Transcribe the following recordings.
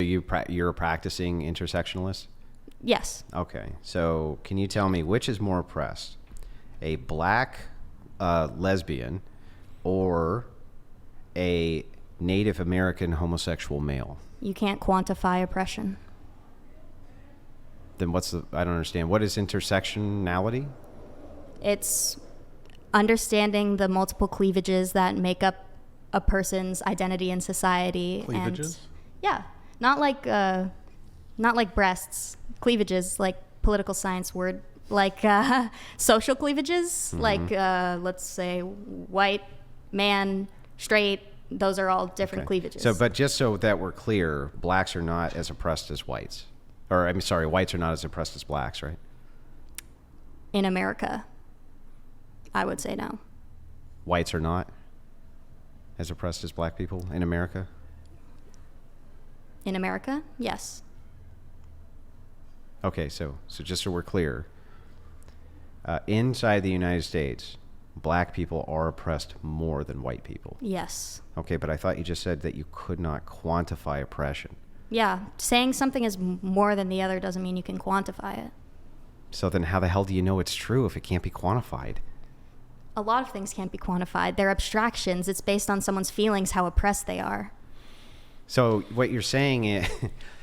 you're a practicing intersectionalist? Yes. Okay. So can you tell me which is more oppressed? A black lesbian or a Native American homosexual male? You can't quantify oppression. Then I don't understand. What is intersectionality? It's understanding the multiple cleavages that make up a person's identity in society. Cleavages? And yeah, not like breasts. Cleavages, like political science word, like social cleavages, like let's say white, man, straight. Those are all different cleavages. So, but just so that we're clear, blacks are not as oppressed as whites. Or, I'm sorry, whites are not as oppressed as blacks, right? In America, I would say no. Whites are not as oppressed as black people in America? In America, yes. Okay, so just so we're clear, inside the United States, black people are oppressed more than white people. Yes. Okay, but I thought you just said that you could not quantify oppression. Yeah, saying something is more than the other doesn't mean you can quantify it. So then how the hell do you know it's true if it can't be quantified? A lot of things can't be quantified. They're abstractions. It's based on someone's feelings, how oppressed they are. So what you're saying is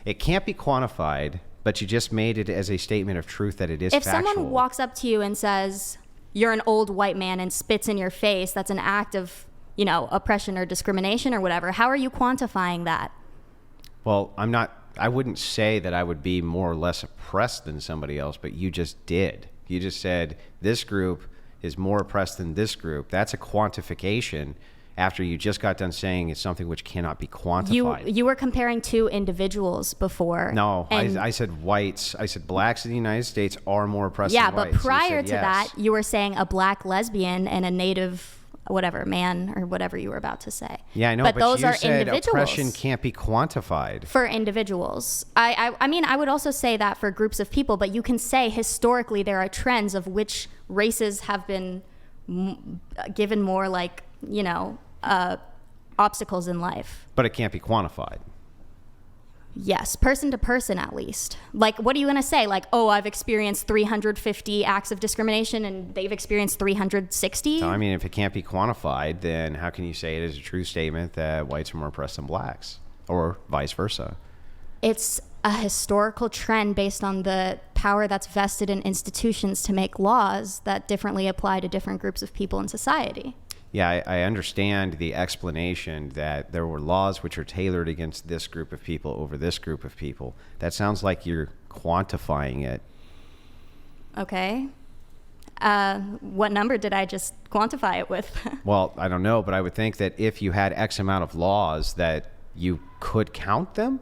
it can't be quantified, but you just made it as a statement of truth that it is if factual. Someone walks up to you and says, you're an old white man, and spits in your face, that's an act of, oppression or discrimination or whatever. How are you quantifying that? Well, I wouldn't say that I would be more or less oppressed than somebody else, but you just did. You just said this group is more oppressed than this group. That's a quantification after you just got done saying it's something which cannot be quantified. You were comparing two individuals before. No, I said whites. I said blacks in the United States are more oppressed than whites. Yeah, but prior to yes. that, you were saying a black lesbian and a native whatever man or whatever you were about to say. Yeah, I know, but those you are said individuals. Oppression can't be quantified. For individuals. I mean, I would also say that for groups of people, but you can say historically there are trends of which races have been given more obstacles in life. But it can't be quantified. Yes, person to person at least. Like, what are you going to say? Like, oh, I've experienced 350 acts of discrimination and they've experienced 360? So, I mean, if it can't be quantified, then how can you say it is a true statement that whites are more oppressed than blacks? Or vice versa? It's a historical trend based on the power that's vested in institutions to make laws that differently apply to different groups of people in society. Yeah, I understand the explanation that there were laws which are tailored against this group of people over this group of people. That sounds like you're quantifying it. Okay. What number did I just quantify it with? Well, I don't know, but I would think that if you had X amount of laws that you could count them.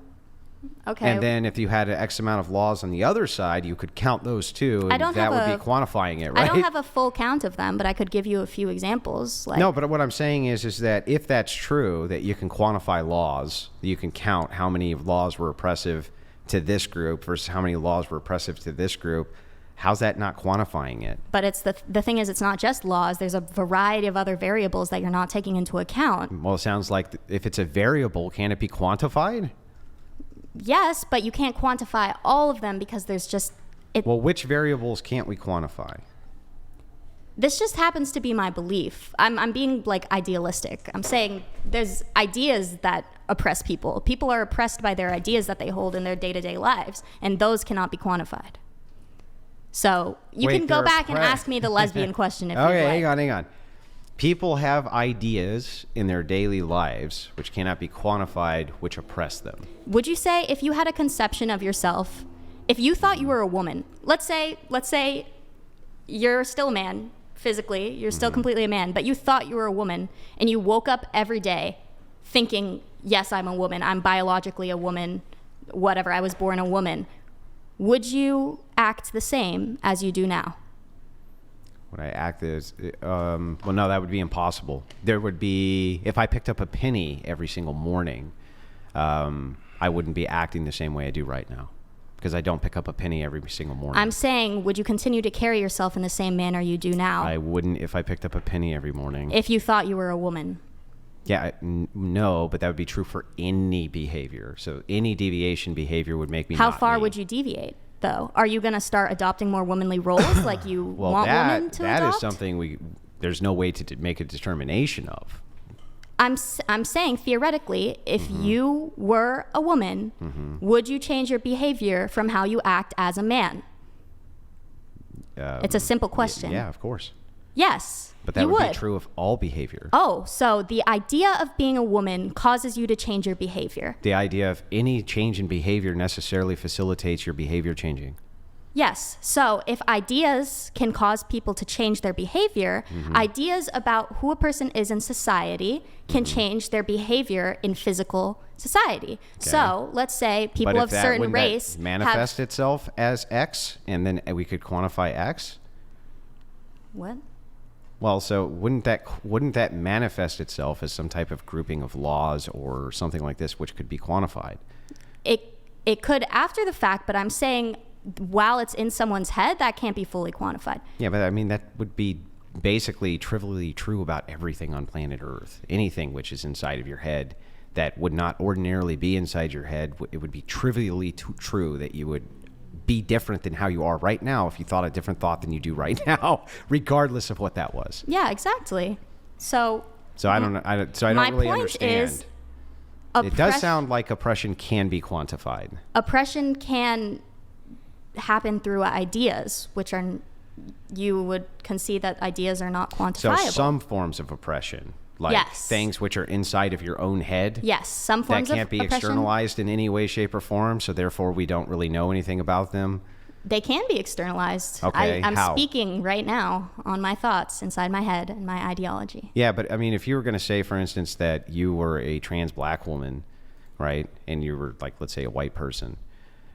Okay. And then if you had an X amount of laws on the other side, you could count those too, and that would be quantifying it, right? I don't have a full count of them, but I could give you a few examples. No, but what I'm saying is that if that's true, that you can quantify laws, you can count how many laws were oppressive to this group versus how many laws were oppressive to this group, how's that not quantifying it? But it's the thing is, it's not just laws. There's a variety of other variables that you're not taking into account. Well, it sounds like if it's a variable, can it be quantified? Yes, but you can't quantify all of them because there's just... Well, which variables can't we quantify? This just happens to be my belief. I'm being idealistic. I'm saying there's ideas that oppress people. People are oppressed by their ideas that they hold in their day-to-day lives, and those cannot be quantified. So you can go back and ask me the lesbian question if you like. Okay, hang on. People have ideas in their daily lives which cannot be quantified, which oppress them. Would you say if you had a conception of yourself, if you thought you were a woman, let's say you're still a man physically, you're still completely a man, but you thought you were a woman and you woke up every day thinking, yes, I'm a woman, I'm biologically a woman, whatever, I was born a woman. Would you act the same as you do now? Would I act as, well, no, that would be impossible. There would be, if I picked up a penny every single morning, I wouldn't be acting the same way I do right now because I don't pick up a penny every single morning. I'm saying, would you continue to carry yourself in the same manner you do now? I wouldn't if I picked up a penny every morning. If you thought you were a woman? Yeah, no, but that would be true for any behavior. So any deviation behavior would make me How not far me. would you deviate, though? Are you going to start adopting more womanly roles like you Well, want women to that adopt? is something there's no way to make a determination of. I'm saying theoretically, if you were a woman, would you change your behavior from how you act as a man? It's a simple question. Yeah, of course. Yes, But that you would be true of all behavior. Oh, so the idea of being a woman causes you to change your behavior. The idea of any change in behavior necessarily facilitates your behavior changing. Yes. So if ideas can cause people to change their behavior, ideas about who a person is in society can change their behavior in physical society. Okay. So let's say people of certain race manifest itself as X, and then we could quantify X. What? Well, so wouldn't that manifest itself as some type of grouping of laws or something like this, which could be quantified? It could after the fact, but I'm saying while it's in someone's head, that can't be fully quantified. Yeah, but I mean that would be basically trivially true about everything on planet Earth. Anything which is inside of your head that would not ordinarily be inside your head, it would be trivially true that you would be different than how you are right now if you thought a different thought than you do right now, regardless of what that was. Yeah, exactly. So I don't really understand. It does sound like oppression can be quantified. Oppression can happen through ideas, which are, you would concede that ideas are not quantifiable. So some forms of oppression, like things which are inside of your own head. Yes, some forms that of can't be oppression, externalized in any way, shape, or form. So therefore, we don't really know anything about them. They can be externalized. Okay, I'm how? speaking right now on my thoughts inside my head and my ideology. Yeah, but I mean, if you were going to say, for instance, that you were a trans black woman, right, and you were like, let's say, a white person.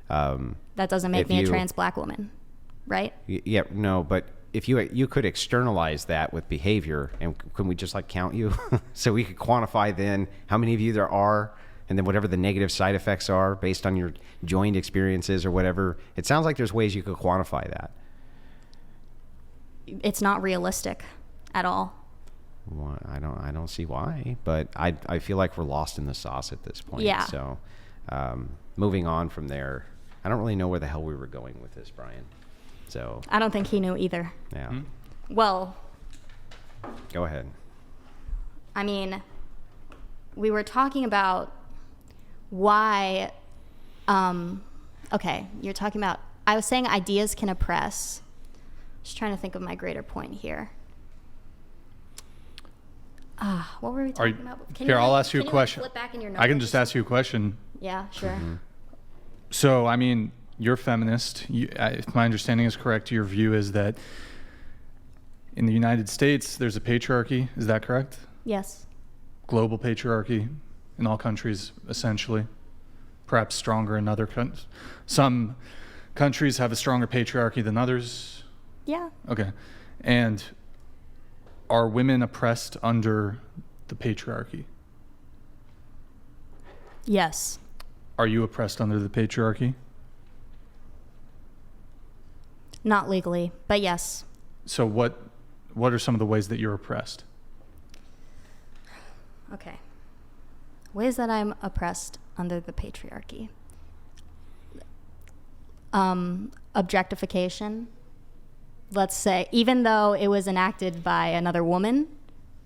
That doesn't make me a trans black woman, right? Yeah, no, but if you could externalize that with behavior, and can we just like count you? So we could quantify then how many of you there are, and then whatever the negative side effects are based on your joined experiences or whatever. It sounds like there's ways you could quantify that. It's not realistic at all. Well, I don't see why, but I feel like we're lost in the sauce at this point. Yeah. So moving on from there, I don't really know where the hell we were going with this, Brian. So I don't think he knew either. Yeah. Well, go ahead. I mean, we were talking about why, okay, you're talking about, I was saying ideas can oppress. Just trying to think of my greater point here. What were we talking about? I'll ask you a question. Flip back in your I can just ask you a question. Yeah, sure. Mm-hmm. So, I mean, you're feminist. If my understanding is correct, your view is that in the United States, there's a patriarchy. Is that correct? Yes. Global patriarchy in all countries, essentially. Perhaps stronger in other countries. Some countries have a stronger patriarchy than others. Yeah. Okay. And are women oppressed under the patriarchy? Yes. Are you oppressed under the patriarchy? Not legally, but yes. So what are some of the ways that you're oppressed? Okay. Ways that I'm oppressed under the patriarchy. Objectification. Let's say, even though it was enacted by another woman,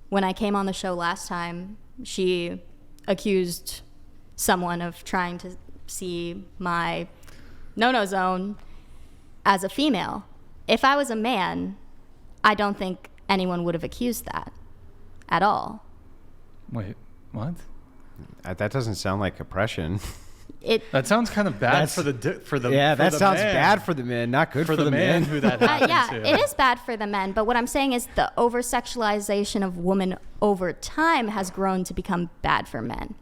when I came on the show last time, she accused someone of trying to see my no-no zone as a female. If I was a man, I don't think anyone would have accused that at all. Wait, what? That doesn't sound like oppression. That sounds kind of bad for the yeah, that sounds man. Bad for the men, not good for the men. Who that happened yeah, to. it is bad for the men, but what I'm saying is the over-sexualization of women over time has grown to become bad for men.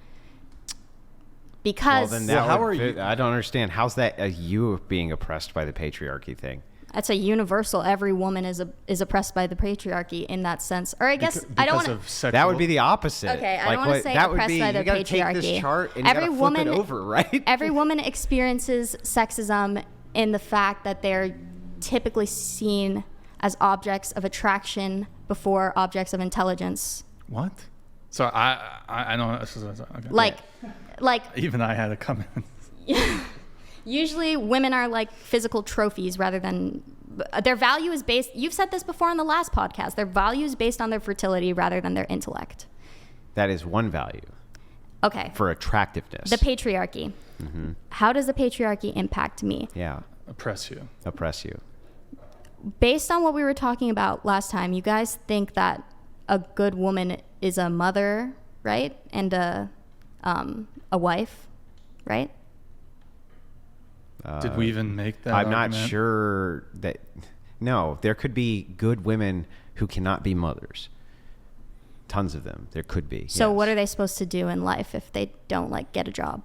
Because well, then how are you? I don't understand. How's that you being oppressed by the patriarchy thing? That's a universal. Every woman is oppressed by the patriarchy in that sense. Or I guess I don't want to. That would be the opposite. Okay, I don't want to say oppressed by the patriarchy. Take this chart and every woman flip it over, right? Every woman experiences sexism in the fact that they're typically seen as objects of attraction before objects of intelligence. What? So I don't. Okay. Like Even I had to come in. usually women are like physical trophies rather than their value is based. You've said this before on the last podcast. Their value is based on their fertility rather than their intellect. That is one value. Okay. For attractiveness. The patriarchy. Mm-hmm. How does the patriarchy impact me? Yeah. Oppress you. Oppress you. Based on what we were talking about last time, you guys think that a good woman is a mother, right? And a wife, right? Did we even make that I'm argument? not sure that. No, there could be good women who cannot be mothers. Tons of them. There could be. So yes. what are they supposed to do in life if they don't like get a job?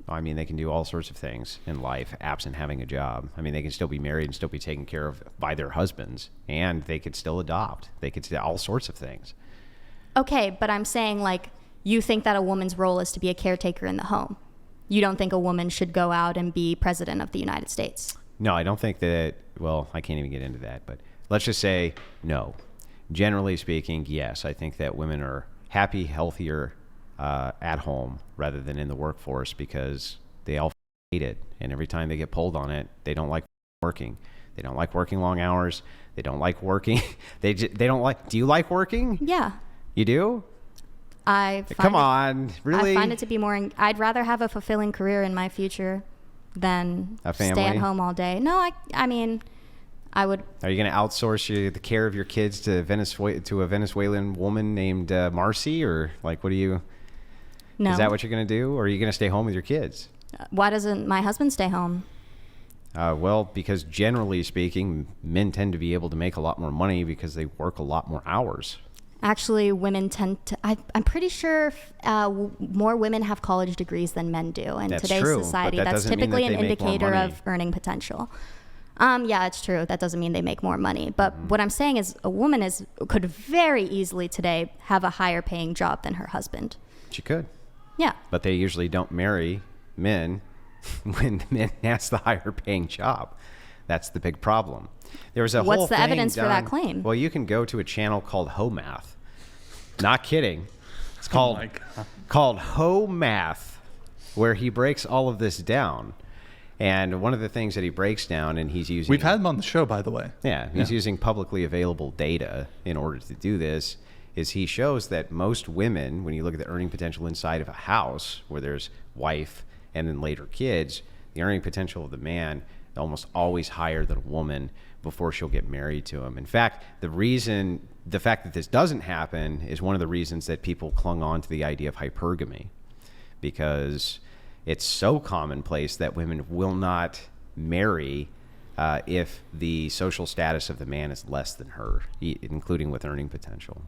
I mean, they can do all sorts of things in life absent having a job. I mean, they can still be married and still be taken care of by their husbands, and they could still adopt. They could do all sorts of things. Okay, but I'm saying, like, you think that a woman's role is to be a caretaker in the home. You don't think a woman should go out and be president of the United States. No, I don't think that. Well, I can't even get into that, but let's just say no. Generally speaking, yes, I think that women are happy, healthier at home rather than in the workforce because they all hate it. And every time they get pulled on it, they don't like working. They don't like working long hours. They don't like working. They don't like. Do you like working? Yeah. You do? Come on, really? I find it to be more. I'd rather have a fulfilling career in my future than A family? stay at home all day. No, I mean, I would. Are you going to outsource the care of your kids to a Venezuelan woman named Marcy, or like, what do you? No. Is that what you're going to do, or are you going to stay home with your kids? Why doesn't my husband stay home? Well, because generally speaking, men tend to be able to make a lot more money because they work a lot more hours. Actually, women tend to. I'm pretty sure more women have college degrees than men do in That's today's true, but society. that That's doesn't mean typically that an they make more indicator money. of earning potential. Yeah, it's true. That doesn't mean they make more money. But what I'm saying is, a woman could very easily today have a higher paying job than her husband. She could. Yeah. But they usually don't marry men when the man has the higher paying job. That's the big problem. There was a whole What's the thing evidence for that done- claim? Well, you can go to a channel called Ho Math. Not kidding. It's called my God. called Ho Math, where he breaks all of this down. And one of the things that he breaks down, and he's using... We've had him on the show, by the way. Yeah, he's using publicly available data in order to do this, is he shows that most women, when you look at the earning potential inside of a house, where there's wife and then later kids, the earning potential of the man is almost always higher than a woman before she'll get married to him. In fact, the fact that this doesn't happen is one of the reasons that people clung on to the idea of hypergamy, because it's so commonplace that women will not marry if the social status of the man is less than her, including with earning potential.